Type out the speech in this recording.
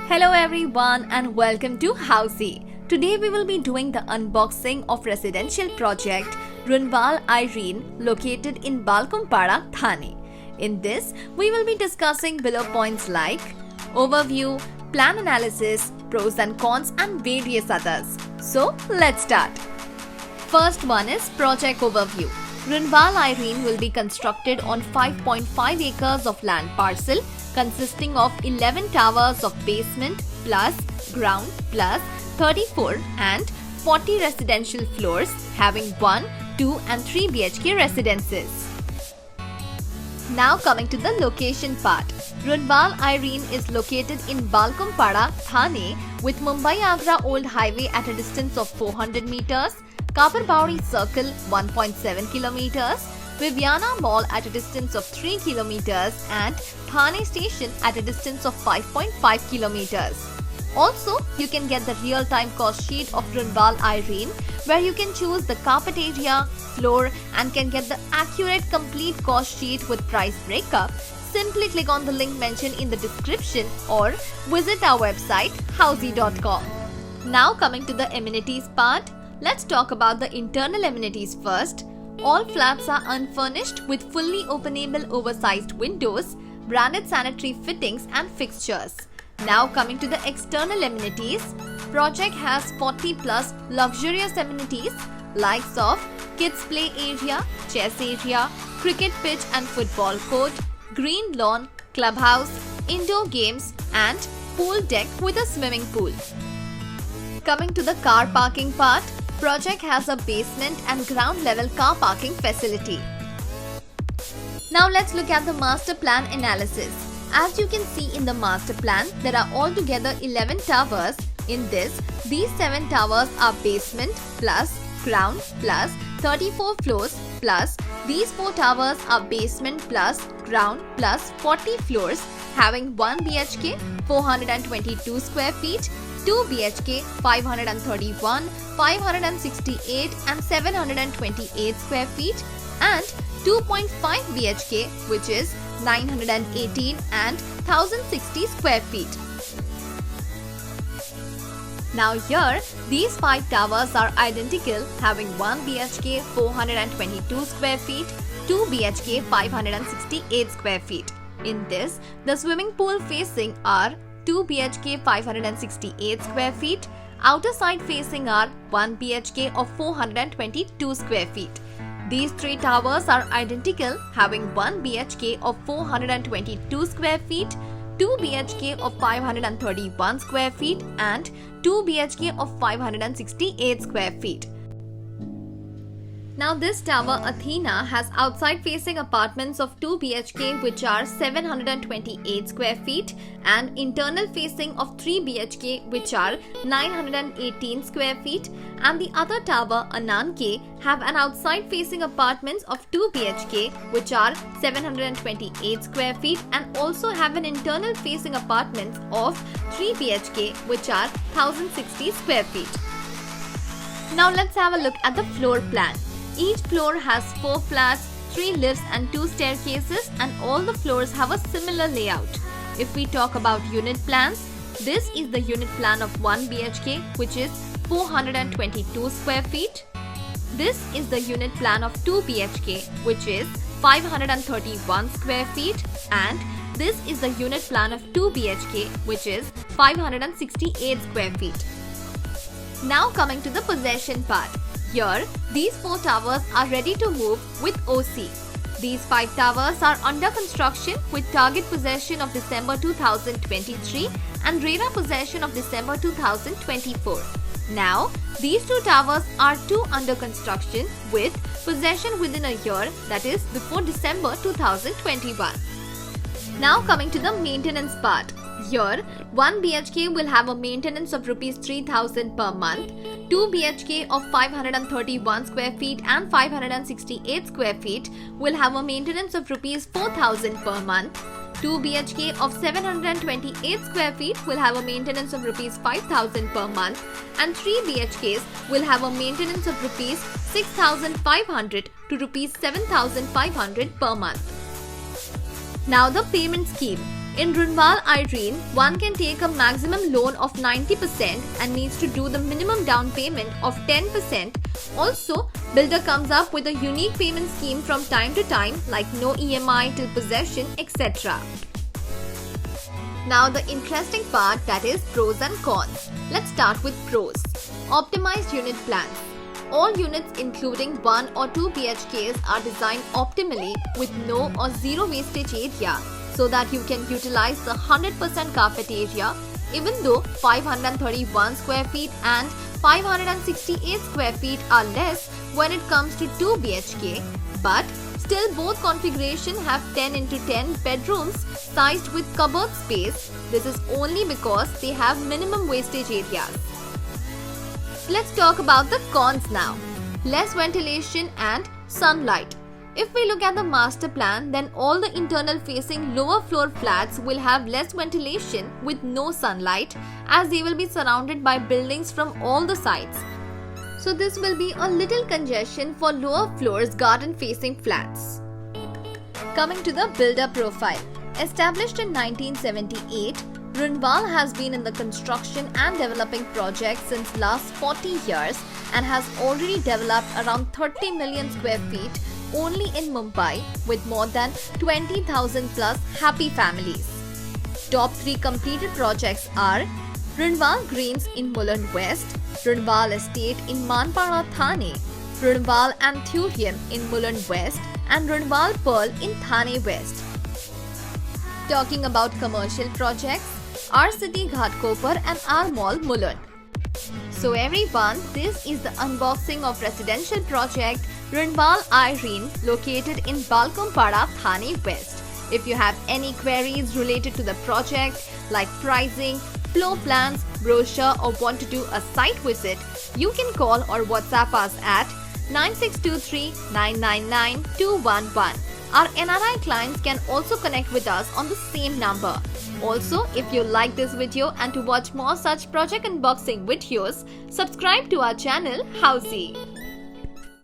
Hello everyone and welcome to Housey. Today we will be doing the unboxing of residential project Runwal Irene located in Balkumpara, Thane. In this, we will be discussing below points like overview, plan analysis, pros and cons and various others. So let's start. First one is project overview. Runwal Irene will be constructed on 5.5 acres of land parcel consisting of 11 towers of basement plus ground plus 34 and 40 residential floors having 1, 2 and 3 BHK residences. Now coming to the location part. Runwal Irene is located in Balkumpara, Thane with Mumbai-Agra Old Highway at a distance of 400 meters, Kapar Circle 1.7 kilometers, Viviana Mall at a distance of 3 kilometers and Thane Station at a distance of 5.5 kilometers. Also, you can get the real-time cost sheet of Runwal Irene where you can choose the carpet area, floor and can get the accurate complete cost sheet with price breakup. Simply click on the link mentioned in the description or visit our website housey.com. Now coming to the amenities part, let's talk about the internal amenities first. All flats are unfurnished with fully openable oversized windows, branded sanitary fittings and fixtures. Now coming to the external amenities, project has 40 plus luxurious amenities likes of kids play area, chess area, cricket pitch and football court, green lawn, clubhouse, indoor games and pool deck with a swimming pool. Coming to the car parking part, project has a basement and ground level car parking facility. Now let's look at the master plan analysis. As you can see in the master plan, there are altogether 11 towers. In this, these 7 towers are basement plus ground plus 34 floors plus these 4 towers are basement plus ground plus 40 floors having 1 BHK 422 square feet, 2 BHK 531, 568 and 728 square feet and 2.5 BHK which is 918 and 1060 square feet. Now here, these 5 towers are identical having 1 BHK 422 square feet, 2 BHK 568 square feet. In this, the swimming pool facing are 2 BHK 568 square feet, outer side facing are 1 BHK of 422 square feet. These 3 towers are identical having 1 BHK of 422 square feet, 2 BHK of 531 square feet and 2 BHK of 568 square feet. Now this tower Athena has outside facing apartments of 2 BHK which are 728 square feet and internal facing of 3 BHK which are 918 square feet, and the other tower Ananke have an outside facing apartments of 2 BHK which are 728 square feet and also have an internal facing apartments of 3 BHK which are 1060 square feet. Now let's have a look at the floor plan. Each floor has 4 flats, 3 lifts and 2 staircases and all the floors have a similar layout. If we talk about unit plans, this is the unit plan of 1 BHK which is 422 square feet. This is the unit plan of 2 BHK which is 531 square feet, and this is the unit plan of 2 BHK which is 568 square feet. Now coming to the possession part. Here, these 4 towers are ready to move with OC. These 5 towers are under construction with target possession of December 2023 and RERA possession of December 2024. Now, these 2 towers are 2 under construction with possession within a year, that is before December 2021. Now coming to the maintenance part. Here, 1 BHK will have a maintenance of Rs 3000 per month, 2 BHK of 531 square feet and 568 square feet will have a maintenance of Rs 4000 per month, 2 BHK of 728 square feet will have a maintenance of Rs 5000 per month and 3 BHKs will have a maintenance of Rs 6500 to Rs 7500 per month. Now the payment scheme. In Runwal Irene, one can take a maximum loan of 90% and needs to do the minimum down payment of 10%. Also, builder comes up with a unique payment scheme from time to time like no EMI till possession, etc. Now the interesting part, that is pros and cons. Let's start with pros. Optimized unit plans. All units including 1 or 2 BHKs are designed optimally with no or zero wastage area so that you can utilize the 100% carpet area, even though 531 square feet and 568 square feet are less when it comes to 2 BHK, but still both configurations have 10 into 10 bedrooms sized with cupboard space. This is only because they have minimum wastage areas. Let's talk about the cons now. Less ventilation and sunlight. If we look at the master plan, then all the internal facing lower floor flats will have less ventilation with no sunlight, as they will be surrounded by buildings from all the sides. So this will be a little congestion for lower floors garden facing flats. Coming to the builder profile. Established in 1978, Runwal has been in the construction and developing projects since last 40 years and has already developed around 30 million square feet only in Mumbai with more than 20,000 plus happy families. Top 3 completed projects are Runwal Greens in Mulund West, Runwal Estate in Manpara, Thane, Runwal Anthurium in Mulund West, and Runwal Pearl in Thane West. Talking about commercial projects, R City Ghatkopar and R Mall Mulund. So everyone, this is the unboxing of residential project Runwal Irene located in Balkumpara, Thane West. If you have any queries related to the project like pricing, floor plans, brochure or want to do a site visit, you can call or WhatsApp us at 9623 999 211. Our NRI clients can also connect with us on the same number. Also, if you like this video and to watch more such project unboxing videos, subscribe to our channel Housey.